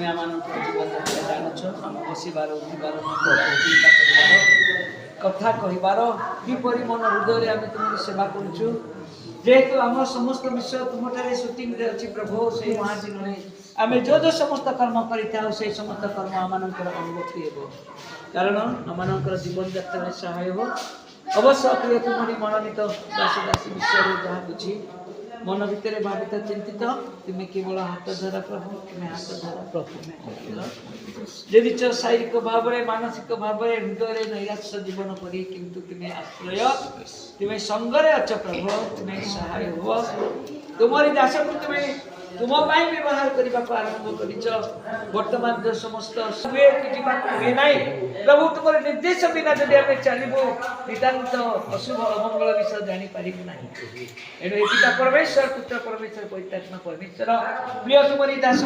তুমি ଆମମାନଙ୍କ ଜୀବନ ଜାଣିଛ ଆମ ବସିବାର ଉଠିବାର ଚିନ୍ତା କରିବାର କଥା କହିବାର କିପରି ମନ ହୃଦୟରେ ଆମେ ତୁମର ସେବା କରୁଛୁ ଯେହେତୁ ଆମ ସମସ୍ତ ବିଷୟ ତୁମଠାରେ ସୁଟିଂରେ ଅଛି ପ୍ରଭୁ ସେଇ ମହାଦିନରେ ଆମେ ଯେଉଁ ସମସ୍ତ କର୍ମ କରିଥାଉ ସେଇ ସମସ୍ତ କର୍ମ ଆମମାନଙ୍କର ଅନୁଭୂତି ହେବ କାରଣ ଆମମାନଙ୍କର ଜୀବନ ଯାତ୍ରାରେ ସହାୟ ହେବ ଅବଶ୍ୟ ପ୍ରିୟ ତୁମରି ମନୋନୀତ ଦାସ ଦାସୀ ବିଷୟରେ ଯାହା ବୁଝି मन भितर भावित चिंतित तुम्हें केवल हाथ धरा प्रभु तुम्हें हाथ धरा प्रभु यदि शारीरिक भाव में मानसिक भाव में हृदय नैराश्य जीवन करी किंतु तुम्हें आश्रय तुम्हें संगरे अच्छ प्रभु तुम्हें सहाय हो तुम्हारी दास को तुम्हें तुम व्यवहार करने को आरंभ कर वर्तमान जो समस्त हुए प्रभु तुम निर्देश बिना जब आम चलू नितान्त अशुभ अमंगल विषय जानीपारू ना एणु पिता परमेश्वर पुत्र परमेश्वर परित्यात्मा परमेश्वर प्रिय तुमरी दास